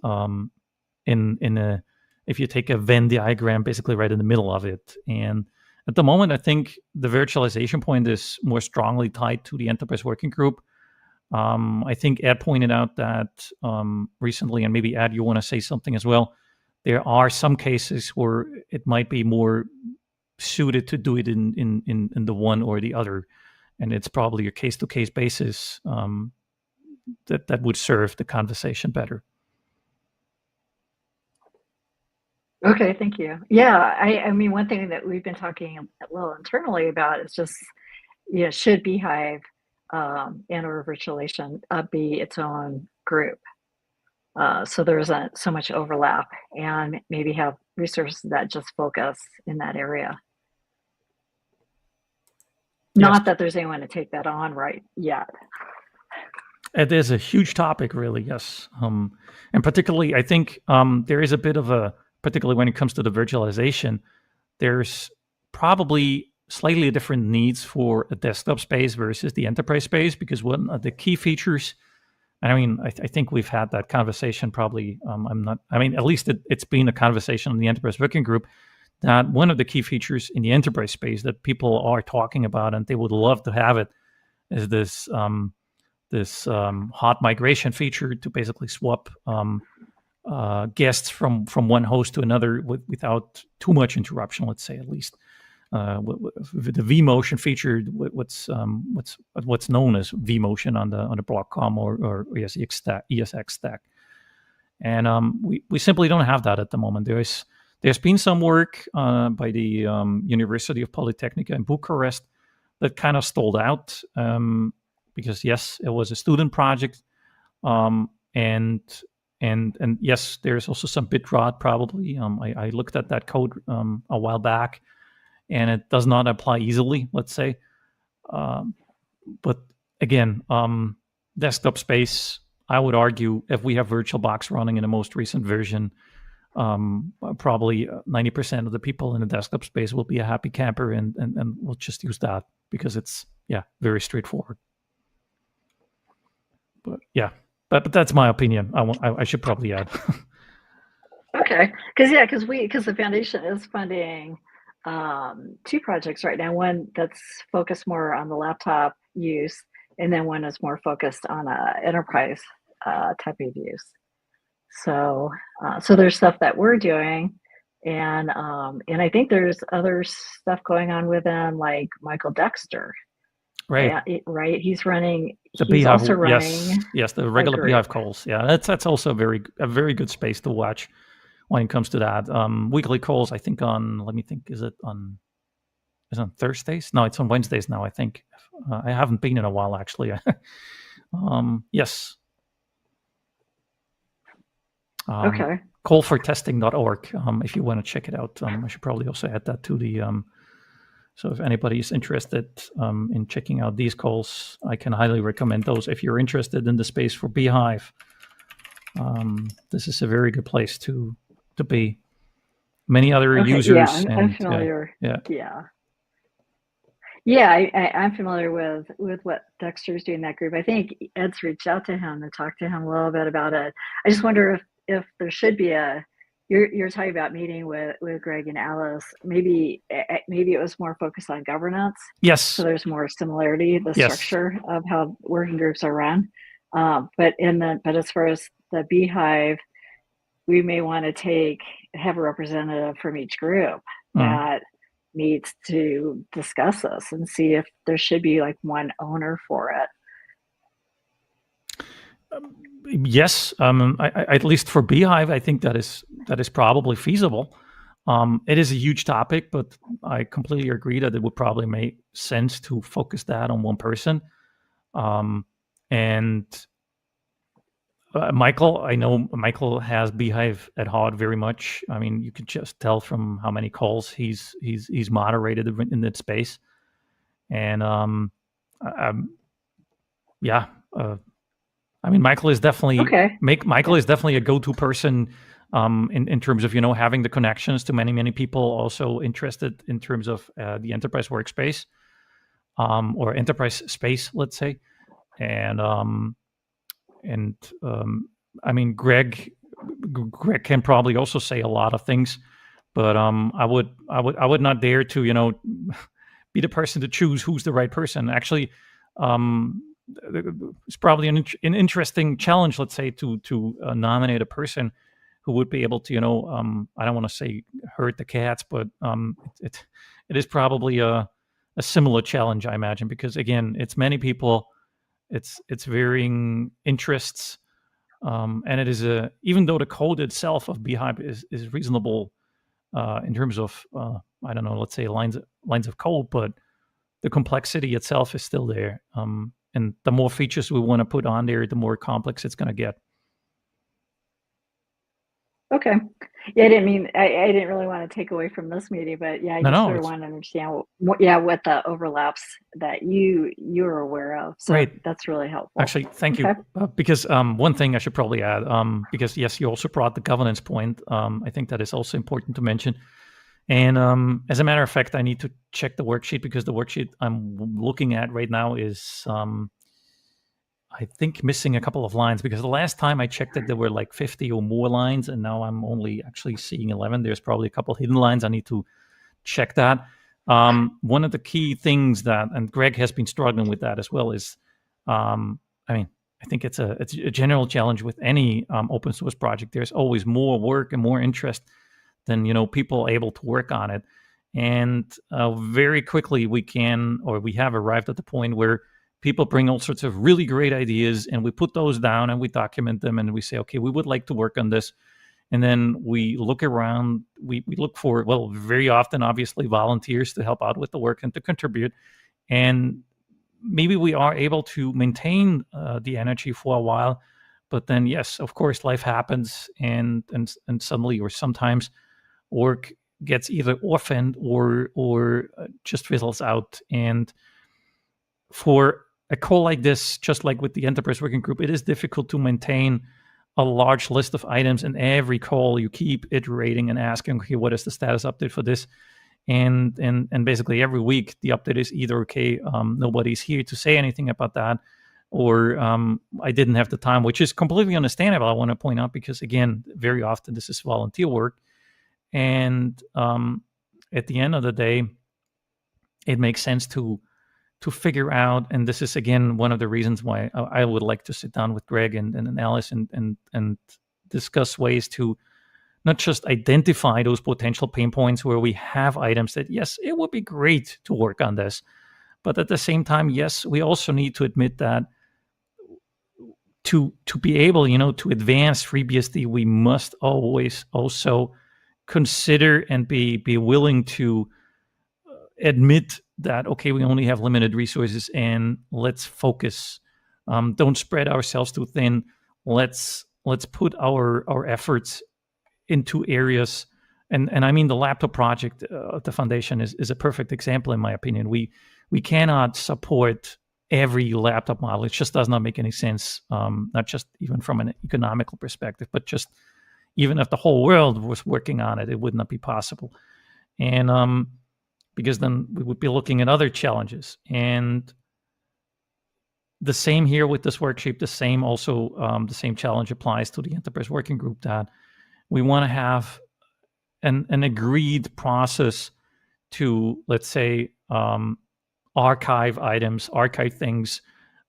in a, if you take a Venn diagram basically right in the middle of it. And at the moment, I think the virtualization point is more strongly tied to the Enterprise Working Group. I think Ed pointed out that recently, and maybe Ed, you want to say something as well. There are some cases where it might be more suited to do it in the one or the other, and it's probably a case-to-case basis that would serve the conversation better. Okay, thank you. Yeah, I mean, one thing that we've been talking a little internally about is just, should Beehive and or virtualization be its own group? So there isn't so much overlap, and maybe have resources that just focus in that area. Not that there's anyone to take that on right yet. It is a huge topic, really, yes. And particularly, I think there is a bit of a, particularly when it comes to the virtualization, there's probably slightly different needs for a desktop space versus the enterprise space, because one of the key features, I mean, I think we've had that conversation probably, at least it's been a conversation in the Enterprise Working Group, that one of the key features in the enterprise space that people are talking about and they would love to have it is this hot migration feature to basically swap guests from one host to another without too much interruption, let's say, at least. With the vMotion feature, what's known as vMotion on the Broadcom or ESX stack, and we simply don't have that at the moment. There's been some work by the University of Polytechnica in Bucharest that kind of stalled out because yes, it was a student project, and yes, there's also some bit rot probably. I looked at that code a while back, and it does not apply easily, let's say. But again, desktop space, I would argue if we have VirtualBox running in the most recent version, probably 90% of the people in the desktop space will be a happy camper and we'll just use that because it's, very straightforward. But yeah, but that's my opinion. I should probably add. Okay, because the foundation is funding 2 projects right now. One that's focused more on the laptop use, and then one is more focused on enterprise type of use. So there's stuff that we're doing, and I think there's other stuff going on with them, like Michael Dexter. Right. Right. He's running. The He's Beehive, also running. yes, the regular group. Beehive calls. Yeah, that's also a very good space to watch when it comes to that. Weekly calls, I think let me think, is it on Thursdays? No, it's on Wednesdays now, I think. I haven't been in a while, actually. Yes. Okay. Callfortesting.org, if you want to check it out. I should probably also add that to the so if anybody is interested in checking out these calls, I can highly recommend those. If you're interested in the space for Beehive, this is a very good place to be. Many other users. Yeah, I'm familiar. I'm familiar with what Dexter's doing in that group. I think Ed's reached out to him and talked to him a little bit about it. I just wonder if there should be you're talking about meeting with Greg and Alice. Maybe it was more focused on governance. Yes. So there's more similarity, the Yes. structure of how working groups are run. But as far as the Beehive, we may want to have a representative from each group that needs to discuss this and see if there should be like one owner for it. Yes, at least for Beehive, I think that is probably feasible. It is a huge topic, but I completely agree that it would probably make sense to focus that on one person. And Michael, I know Michael has Beehive at heart very much. I mean, you can just tell from how many calls he's moderated in that space, and I mean, Michael is definitely Michael is definitely a go-to person in terms of having the connections to many people also interested in terms of the enterprise workspace or enterprise space, let's say, and I mean, Greg can probably also say a lot of things, but I would not dare to be the person to choose who's the right person. Actually, it's probably an interesting challenge, let's say, to nominate a person who would be able to I don't want to say herd the cats, but it is probably a similar challenge, I imagine, because again, it's many people. It's varying interests, and it is even though the code itself of Beehive is reasonable in terms of I don't know, let's say lines of code, but the complexity itself is still there. And the more features we want to put on there, the more complex it's going to get. Okay. Yeah, I didn't really want to take away from this meeting, but I sort of want to understand what the overlaps that you're aware of. So right. That's really helpful. Actually, thank you. Because one thing I should probably add, because yes, you also brought the governance point. I think that is also important to mention. And as a matter of fact, I need to check the worksheet because the worksheet I'm looking at right now is I think missing a couple of lines, because the last time I checked it, there were like 50 or more lines, and now I'm only actually seeing 11. There's probably a couple hidden lines. I need to check that. One of the key things and Greg has been struggling with that as well, is, I think it's a general challenge with any open source project. There's always more work and more interest than people able to work on it, and very quickly we have arrived at the point where people bring all sorts of really great ideas, and we put those down and we document them, and we say, okay, we would like to work on this. And then we look around, we look for, very often, obviously, volunteers to help out with the work and to contribute. And maybe we are able to maintain the energy for a while, but then, yes, of course, life happens, and suddenly or sometimes work gets either orphaned or just fizzles out. And for a call like this, just like with the enterprise working group, it is difficult to maintain a large list of items, and every call you keep iterating and asking, okay, what is the status update for this? And basically every week the update is either, okay, nobody's here to say anything about that, or I didn't have the time, which is completely understandable. I want to point out, because again, very often this is volunteer work, and at the end of the day, it makes sense to figure out, and this is again one of the reasons why I would like to sit down with Greg and Alice and discuss ways to not just identify those potential pain points where we have items that, yes, it would be great to work on this, but at the same time, yes, we also need to admit that to be able, to advance FreeBSD, we must always also consider and be willing to admit that, okay, we only have limited resources, and let's focus. Don't spread ourselves too thin. Let's put our efforts into areas, and I mean the laptop project of the foundation is a perfect example, in my opinion. We cannot support every laptop model. It just does not make any sense, not just even from an economical perspective, but just even if the whole world was working on it, it would not be possible. And because then we would be looking at other challenges. And the same here with this worksheet, the same challenge applies to the enterprise working group, that we want to have an agreed process to, let's say, archive items, archive things.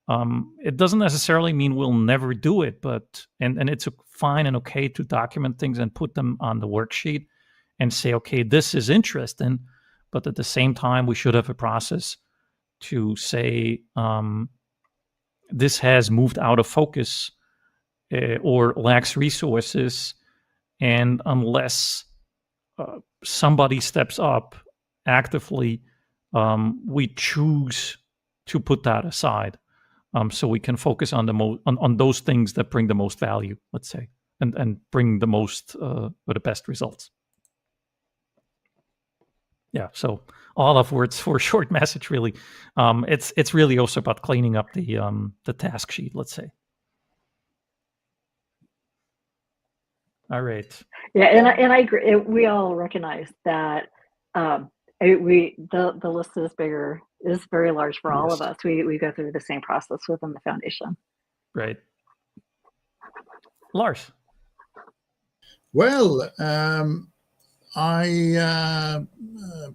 It doesn't necessarily mean we'll never do it, but and it's fine and okay to document things and put them on the worksheet and say, okay, this is interesting, but at the same time, we should have a process to say this has moved out of focus or lacks resources, and unless somebody steps up actively, we choose to put that aside, so we can focus on on those things that bring the most value, let's say, and bring the most or the best results. Yeah, so all of words for a short message, really. It's really also about cleaning up the task sheet, let's say. All right. Yeah, and I agree. We all recognize that the list is bigger, is very large for all of us. We go through the same process within the foundation. Right. Lars. Well, I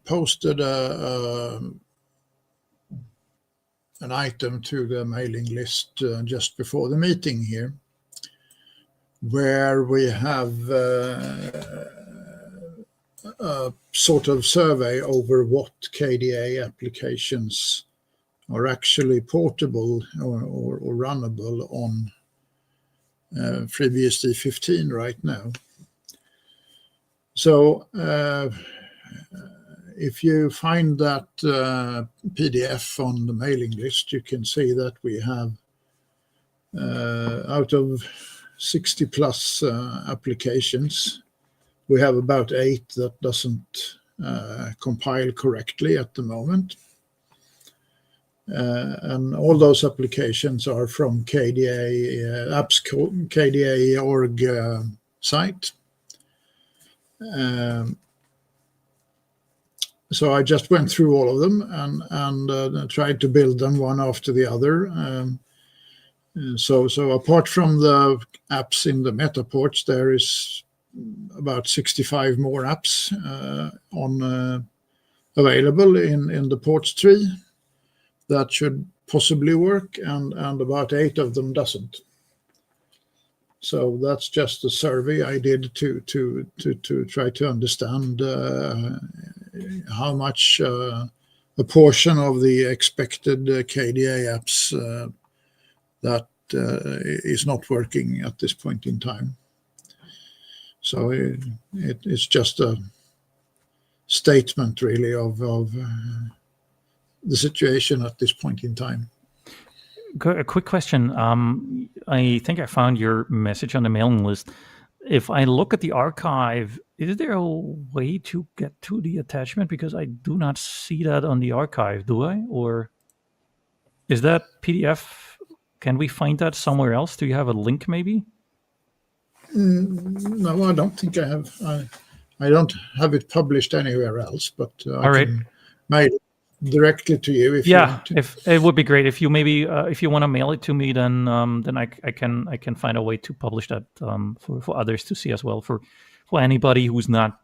posted an item to the mailing list just before the meeting here, where we have a sort of survey over what KDA applications are actually portable or runnable on FreeBSD 15 right now. So if you find that PDF on the mailing list, you can see that we have out of 60 plus applications, we have about 8 that doesn't compile correctly at the moment. And all those applications are from KDA apps, KDA org site. So I just went through all of them and tried to build them one after the other. So apart from the apps in the meta ports, there is about 65 more apps available in the ports tree that should possibly work, and about 8 of them doesn't. So that's just a survey I did to try to understand how much a portion of the expected KDA apps that is not working at this point in time. So it's just a statement, really, of the situation at this point in time. A quick question. I think I found your message on the mailing list. If I look at the archive, is there a way to get to the attachment? Because I do not see that on the archive, do I? Or is that PDF? Can we find that somewhere else? Do you have a link, maybe? No, I don't think I have. I don't have it published anywhere else, but I can mail directly to you if you Yeah, want to. if it would be great if you maybe if you want to mail it to me, then I can find a way to publish that for others to see as well, for anybody who's not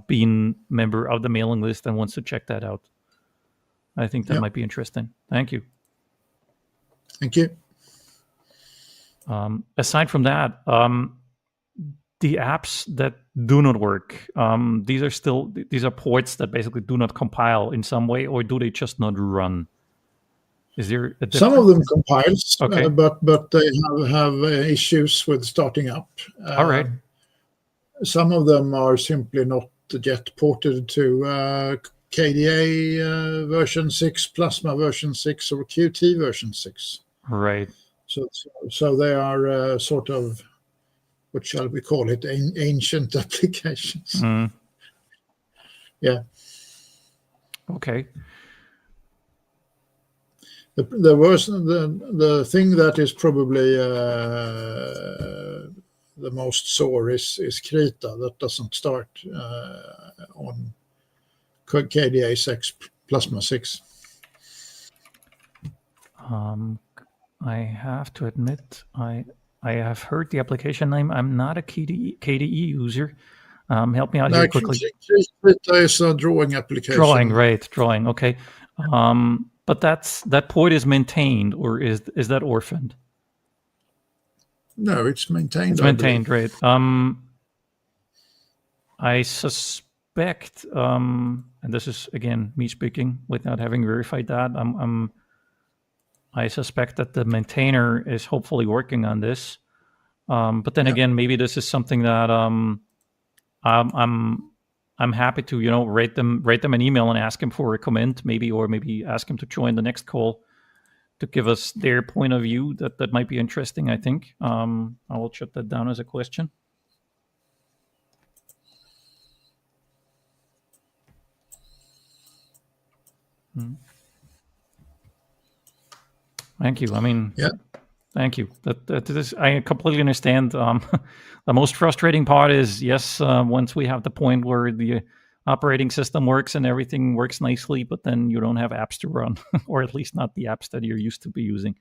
been member of the mailing list and wants to check that out. I think that Yep. might be interesting. Thank you. Thank you. Aside from that, the apps that do not work, these are ports that basically do not compile in some way, or do they just not run? Is there a difference? Some of them compiles, Okay. but they have issues with starting up. All right. Some of them are simply not yet ported to KDA version 6, Plasma version 6, or Qt version 6. Right. So they are sort of, what shall we call it, ancient applications. Mm. Yeah. Okay. The thing that is probably the most sore is Krita, that doesn't start on KDA 6, Plasma 6. I have to admit, I have heard the application name. I'm not a KDE user. Help me out here quickly. Krita is a drawing application. Drawing. Okay. But that port is maintained, or is that orphaned? No, it's maintained. It's maintained, right? I suspect, and this is again me speaking without having verified that. I suspect that the maintainer is hopefully working on this. But then again, maybe this is something that I'm happy to write them an email and ask him for a comment, or maybe ask him to join the next call to give us their point of view. That might be interesting. I think I will jot that down as a question. Thank you. I mean, yeah. Thank you. I completely understand. The most frustrating part is, yes, once we have the point where the operating system works and everything works nicely, but then you don't have apps to run, or at least not the apps that you're used to be using.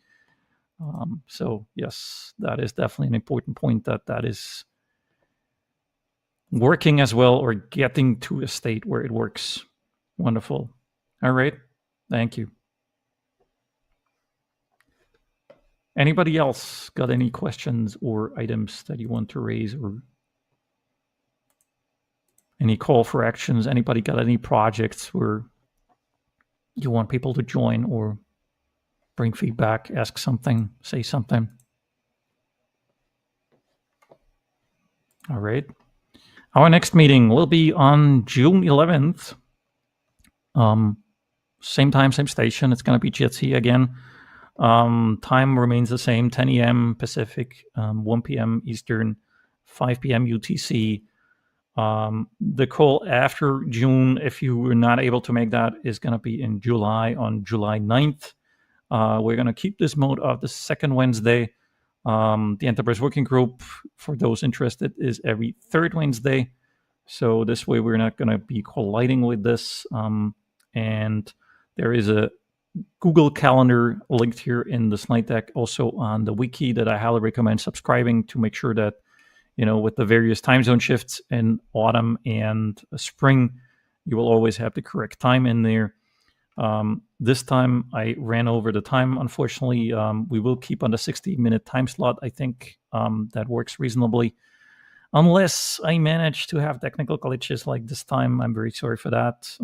So yes, that is definitely an important point, that is working as well, or getting to a state where it works. Wonderful. All right. Thank you. Anybody else got any questions or items that you want to raise, or any call for actions? Anybody got any projects where you want people to join or bring feedback, ask something, say something? All right. Our next meeting will be on June 11th. Same time, same station. It's going to be Jitsi again. Time remains the same, 10 a.m. Pacific, 1 p.m. Eastern, 5 p.m. UTC. The call after June, if you were not able to make that, is going to be in July, on July 9th. We're going to keep this mode of the second Wednesday. The Enterprise Working Group, for those interested, is every third Wednesday. So this way we're not going to be colliding with this. And there is a Google Calendar linked here in the slide deck, also on the wiki, that I highly recommend subscribing to make sure that, with the various time zone shifts in autumn and spring, you will always have the correct time in there. This time I ran over the time, unfortunately. We will keep on the 60-minute time slot. I think that works reasonably. Unless I manage to have technical glitches like this time, I'm very sorry for that.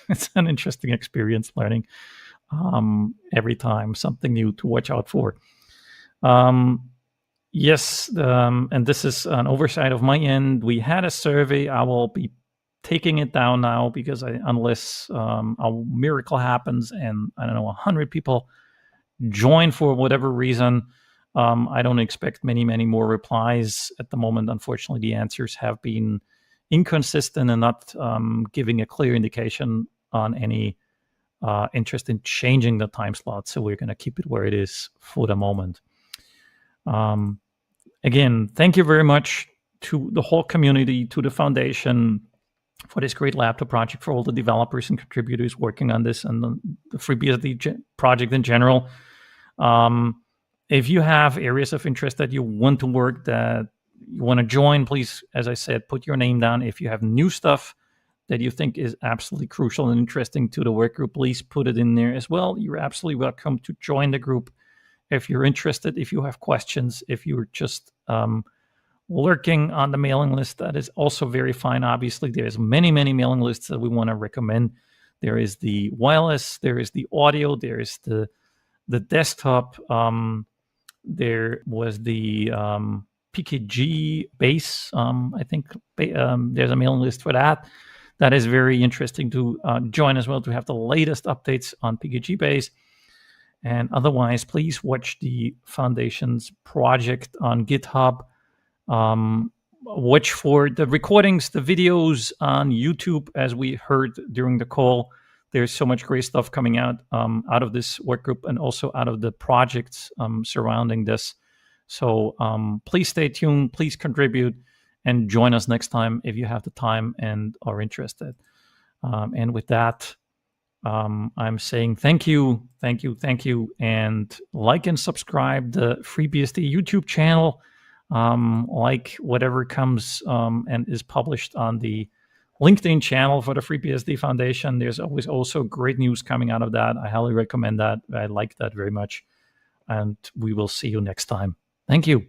It's an interesting experience learning every time, something new to watch out for. Yes, and this is an oversight of my end. We had a survey. I will be taking it down now, because unless a miracle happens and, 100 people join for whatever reason, I don't expect many more replies at the moment. Unfortunately, the answers have been inconsistent and not giving a clear indication on any interest in changing the time slot. So we're going to keep it where it is for the moment. Again, thank you very much to the whole community, to the foundation, for this great laptop project, for all the developers and contributors working on this and the FreeBSD project in general. If you have areas of interest that you want to work, that you want to join, please, as I said, put your name down. If you have new stuff that you think is absolutely crucial and interesting to the work group, please put it in there as well. You're absolutely welcome to join the group if you're interested, if you have questions, if you're just lurking on the mailing list. That is also very fine. Obviously, there's many mailing lists that we want to recommend. There is the wireless, there is the audio, there is the desktop. There was the PKG base. I think there's a mailing list for that. That is very interesting to join as well, to have the latest updates on PKG base. And otherwise, please watch the Foundation's project on GitHub. Watch for the recordings, the videos on YouTube, as we heard during the call. There's so much great stuff coming out of this work group and also out of the projects surrounding this. So please stay tuned, please contribute, and join us next time if you have the time and are interested. And with that, I'm saying thank you, and like and subscribe the FreeBSD YouTube channel. Like whatever comes and is published on the LinkedIn channel for the FreeBSD Foundation. There's always also great news coming out of that. I highly recommend that. I like that very much. And we will see you next time. Thank you.